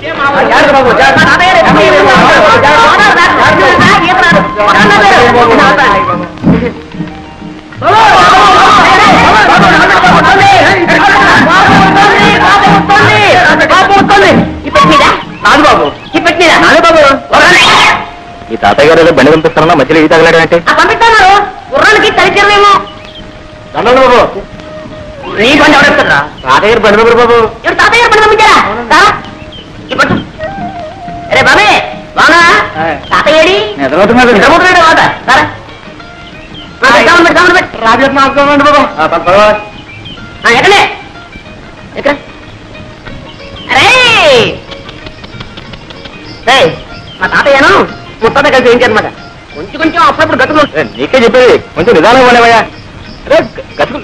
ఈ తాతయ్య గారు ఏదో బండి పంపిస్తారన్నా మధ్యలో ఈ తగలాడు అంటే పంపిస్తాను గుర్రానికి తలిచేమేమో బాబు నీ బండి ఎవరెత్తారా తాతయ్య గారు బండి పంపారు బాబు ఎవరు తాతయ్య గారు బండి పంపించారా ఇప్పుడు అరే బాబే బాగా తాతయ్యడి ఎక్కడే ఎక్కడ అరే మా తాతయ్యను ముత్తాత కలిసి ఏంటన్నమాట కొంచెం కొంచెం అప్పుడప్పుడు గతులు నీకే చెప్పేది కొంచెం నిదానం పోలేవయ్యా గతుకులు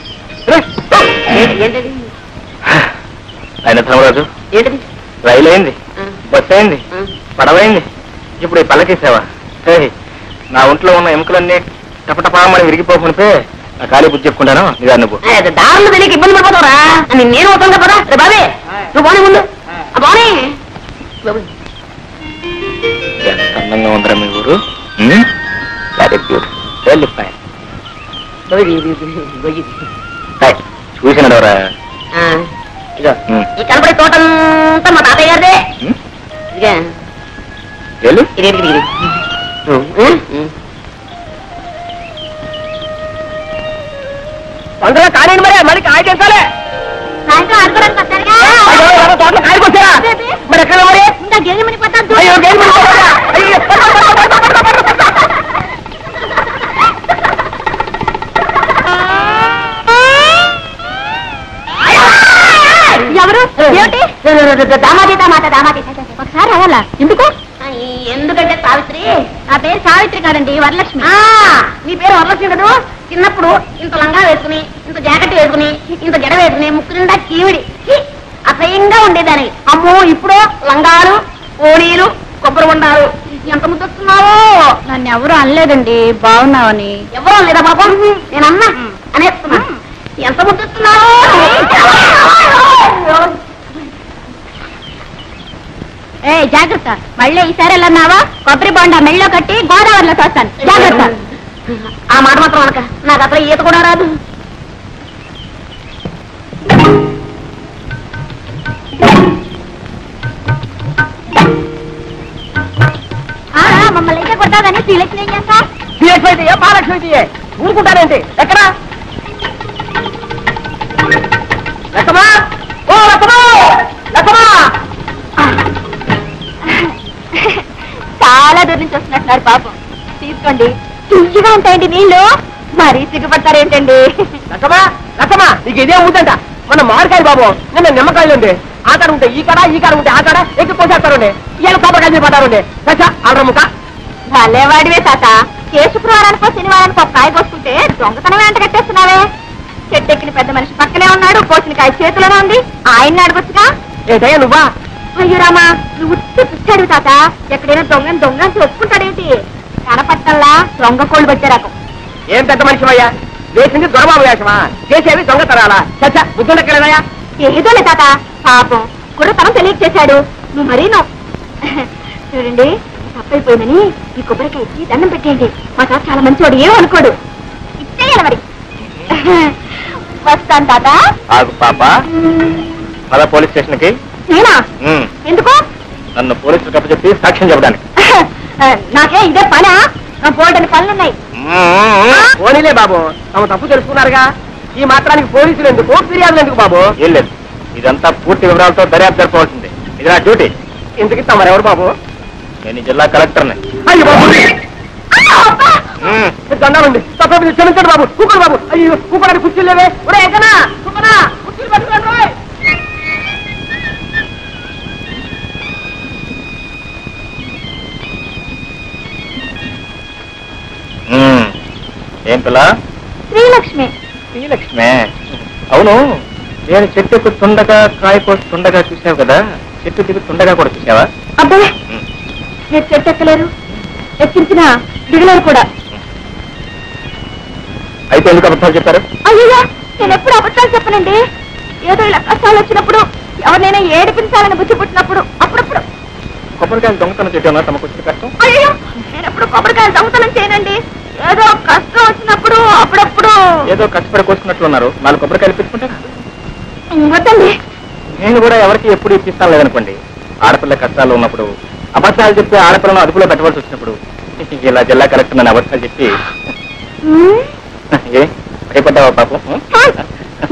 ఏంటది ఆయన ధర్మరాజు ఏంటది రైలు అయింది బస్సు అయింది పడవైంది ఇప్పుడు ఈ పల్లకేసావా నా ఒంట్లో ఉన్న ఎముకలన్నీ టపటపామని విరిగిపోకునిపే నా ఖాళీ బుద్ధి చెప్పుకుంటాను నిదాన్ని నువ్వు దారులు తెలియక ఇబ్బంది పడిపోతావురా నేను అవుతాను కదా రే బాబే నువ్వు బానే ముందు బానే ఎంత అందంగా ఉందరా మీ ఊరు చూసినడవరా ఇదో ఈ కనపడే తోటంతా మా తాతయ్య గారిదే తొందరగా కానివ్వండి మరి మళ్ళీ కాయ చేసాలే తోటలో కాయకొచ్చారా మరి ఎక్కడ మరి ఎవరు దామాది ఒకసారి రావాలా ఎందుకు ఎందుకంటే సావిత్రి నా పేరు సావిత్రి కాదండి వరలక్ష్మి నీ పేరు వరలక్ష్మి కదూ చిన్నప్పుడు ఇంత లంగా వేసుకుని ఇంత జాకెట్ వేసుకుని ఇంత జడ వేసుకుని ముక్కు నిండా కీవిడి అసహ్యంగా ఉండేదాన్ని అమ్మో ఇప్పుడు లంగాలు ఓణీలు కొబ్బరి ఉండారు ఎంత ముద్దొస్తున్నావో నన్ను ఎవరు అనలేదండి బాగున్నావని ఎవరు అనలేదా పాపం నేను అన్నా అనేస్తున్నా ఎంత ముద్దొస్తున్నావో ఏ జాగ్రత్త మళ్ళీ ఈసారి వెళ్ళన్నావా కొబ్బరి బొండ మెళ్ళో కట్టి గోదావరిలో తోస్తాను జాగ్రత్త ఆ మాట మాత్రం అనక నాకు అసలు ఈత కూడా రాదు మమ్మల్ని అయితే కొట్టాదని శ్రీలక్ష్మి ఏం చేస్తా శ్రీలక్ష్మి అయితే మహాలక్ష్మి అయితే ఊరుకుంటారేంటి ఎక్కడా లక్ష్మా ఓ లక్ష్మా లక్ష్మా చాలా దూరం నుంచి వస్తున్నట్టున్నారు పాపం తీసుకోండి తీయగా ఉంటాయండి నీళ్ళు మరీ సిగ్గుపడతారేంటండి లక్ష్మా లక్ష్మా నీకు ఇదే ఉందంట మన మామిడికాయలు బాబు నిన్న నిమ్మకాయలు ఉండే ఆ కాడ ఉంటే ఈ కాడ ఉంటే ఆ కాడ ఎక్కి పోసేస్తారండి ఇవాళ కొబ్బరికాయలు పడ్డారండి ఆర్డర్ ముఖ భలేవాడివే తాత ఏ శుక్రవారానికో శనివారానికో కాయ కోసుకుంటే దొంగతనం వెంట కట్టేస్తున్నావే చెట్టెక్కిన పెద్ద మనిషి పక్కనే ఉన్నాడు కోసిన కాయ చేతిలోనే ఉంది ఆయన్ని అడగొచ్చుగా ఏదయ్యా నువ్వా అయ్యో రామా నువ్వు పిచ్చాడు తాత ఎక్కడైనా దొంగని ఒప్పుకుంటాడేంటి కనపట్టల్లా దొంగ కోళ్ళు పెట్టే రకం ఏం పెద్ద మనిషి అయ్యా వేసింది దొరబాబు వేషమా చేసేవి దొంగతనాలా చచ్చా బుద్ధుండెక్కలేదయ్యా ఏదోలే తాత పాపం కుర్రతనం తెలియక చేశాడు నువ్వు మరీను చూడండి తప్పైపోయిందని ఈ కొబ్బరికాయ ఇచ్చి దండం పెట్టేయండి మా తాత చాలా మంచివాడు ఏమనుకోడు ఇచ్చేయాలి మరి వస్తాను తాత ఆగు పాప పద పోలీస్ స్టేషన్ కి నేనా ఎందుకు నన్ను పోలీసులు కప్ప చెప్పి సాక్ష్యం చెప్పడానికి నాకే ఇదే పనా నా పోటీ పనులున్నాయి పోనీలే బాబు తమ తప్పు తెలుసుకున్నారుగా ఈ మాత్రానికి పోలీసులు ఎందుకు ఫిర్యాదులు ఎందుకు బాబు ఏం లేదు ఇదంతా పూర్తి వివరాలతో దర్యాప్తు జరపవలసింది ఇది నా డ్యూటీ ఎందుకు ఇస్తామరెవరు బాబు నేను జిల్లా కలెక్టర్ని అయ్యో బాబు దండాలండి తప్ప క్షమించండి బాబు కూకోడు బాబు అయ్యో కూకోడానికి కుర్చీలు లేవే ఒరే ఎక్కనా కూకనా కుర్చీలు పట్టుకోండి ఏం పిల్ల శ్రీలక్ష్మి శ్రీలక్ష్మే అవును నేను చెట్టు ఎక్కుతుండగా కాయ కోస్తుండగా చూసావు కదా చెట్టు దిగుతుండగా కూడా చూసావా అబ్బాయి మీరు చెట్టు ఎక్కలేరు ఎక్కించిన దిగలేరు కూడా అయితే ఎందుకు అబద్ధాలు చెప్పారు అయ్యా నేను ఎప్పుడు అబద్ధాలు చెప్పనండి ఏదో ఇలా కష్టాలు వచ్చినప్పుడు ఎవరినైనా ఏడిపించాలని బుద్ధి పుట్టినప్పుడు అప్పుడప్పుడు కొబ్బరికాయలు దొంగతనం చేయడం తమకు వచ్చిన కష్టం? అయ్యో, నేను ఎప్పుడు కొబ్బరికాయలు దొంగతనం చేయనండి. ఏదో కష్టం వచ్చినప్పుడు అప్పుడప్పుడు ఏదో కష్టపడి కోసుకున్నట్లు ఉన్నారు. 4 కొబ్బరికాయలు ఇప్పించుకుంటారా? వద్దండి. నేను కూడా ఎవరికి ఎప్పుడు ఇప్పిస్తాను లేదనుకోండి. ఆడపిల్ల కష్టాలు ఉన్నప్పుడు అబద్ధాలు చెప్పి ఆడపిల్లను అదుపులో పెట్టవలసి వచ్చినప్పుడు ఇలా జిల్లా కలెక్టర్ నన్ను అబద్ధాలు చెప్పి ఏ భయపడ్డావా పాపం?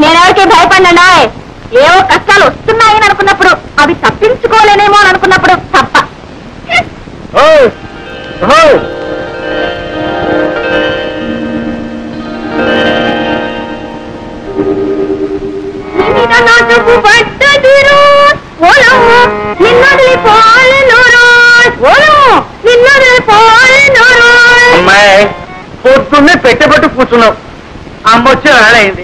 నేనెవరికి భయపడినా ఏవో కష్టాలు వస్తున్నాయని అనుకున్నప్పుడు అవి తప్పించుకోలేనేమో అని అనుకున్నప్పుడు తప్ప. అమ్మాయి పొద్దున్నే పెట్టబట్టు కూర్చున్నావు. అమ్మ వచ్చి రాడైంది.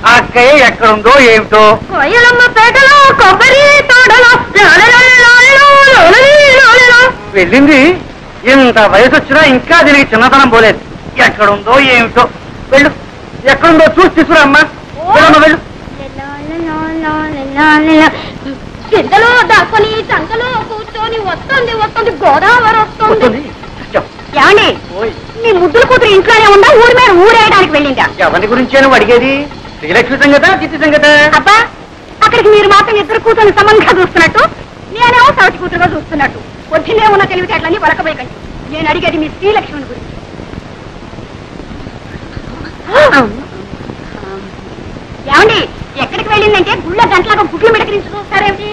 ఆ అక్కయ్య ఎక్కడుందో ఏమిటో. కొబ్బరి తోటలో వెళ్ళింది. ఇంత వయసు వచ్చినా ఇంకా దీనికి చిన్నతనం పోలేదు. ఎక్కడుందో ఏమిటో. వెళ్ళు, ఎక్కడుందో చూసి తీసుకురా అమ్మా. వెళ్ళు. కిందలో దాక్కుని చంకలో కూర్చొని వస్తుంది గోదావరి వస్తుంది. ఏమండి, మీ ముద్దుల కూతురు ఇంట్లోనే ఉందా, ఊరి మీద ఊరేయడానికి వెళ్ళిందా? ఎవరి గురించి నువ్వు అడిగేది? శ్రీలక్ష్మి సంగత, చిత్తి సంగత? అబ్బా, అక్కడికి మీరు మాత్రం ఇద్దరు కూతురు సమంగా చూస్తున్నట్టు, నేనేమో సవతి కూతురుగా చూస్తున్నట్టు. పొద్దున్నే ఉన్న తెలివితేటలన్నీ వలకబోయకండి. నేను అడిగేది మీ శ్రీలక్ష్మిని గురించి. ఏమండి, ఎక్కడికి వెళ్ళిందంటే గుళ్ళ గంటలాగా గుడ్లు మిడకరించి చూస్తారేమిటి?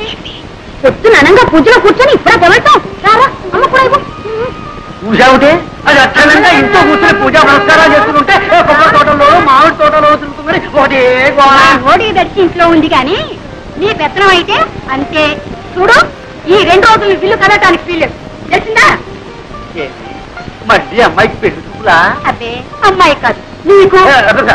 పొద్దున అనంగా పూజలో కూర్చొని ఇప్పుడే గమనిస్తాం. రారా అమ్మ కూడా పూజ ఉంటే అది అర్థంగా ఇంట్లో కూర్చొని పూజా నమస్కారాలు చేసుకుంటే కొబ్బరి తోటలో మామిడి తోటలో తిరుగుతుంది. ఓడి దర్శి ఇంట్లో ఉంది కానీ నీ పెత్తనం అయితే అంతే. చూడు, ఈ 2 రోజులు బిల్లు కదటానికి వీళ్ళు తెలిసిందా? మళ్ళీ అమ్మాయికి పెళ్లి చూపులా? అబ్బే, అమ్మాయి కాదు నీకు.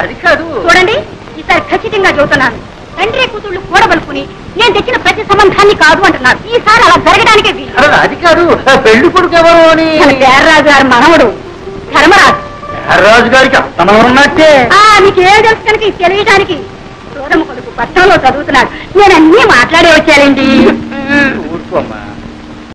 అది కాదు. చూడండి, ఈసారి ఖచ్చితంగా చెబుతున్నాను. తండ్రి కూతుళ్ళు కూడబలుకుని నేను తెచ్చిన ప్రతి సంబంధాన్ని కాదు అంటున్నారు. ఈసారి అలా జరగడానికే వీలు. అది కాదు, పెళ్లి కొడుకు ఎవరు అని. పేర్రాజు గారి మనవడు ధర్మరాజు. పేర్రాజు గారికి అతనవరున్నట్టే. మీకు ఏం తెలుసు కనుక ఇది తెలియడానికి. సోదమ్మ కొడుకు పట్టణంలో చదువుతున్నాడు. నేను అన్నీ మాట్లాడే వచ్చానండి. ఊరుకోమ్మా.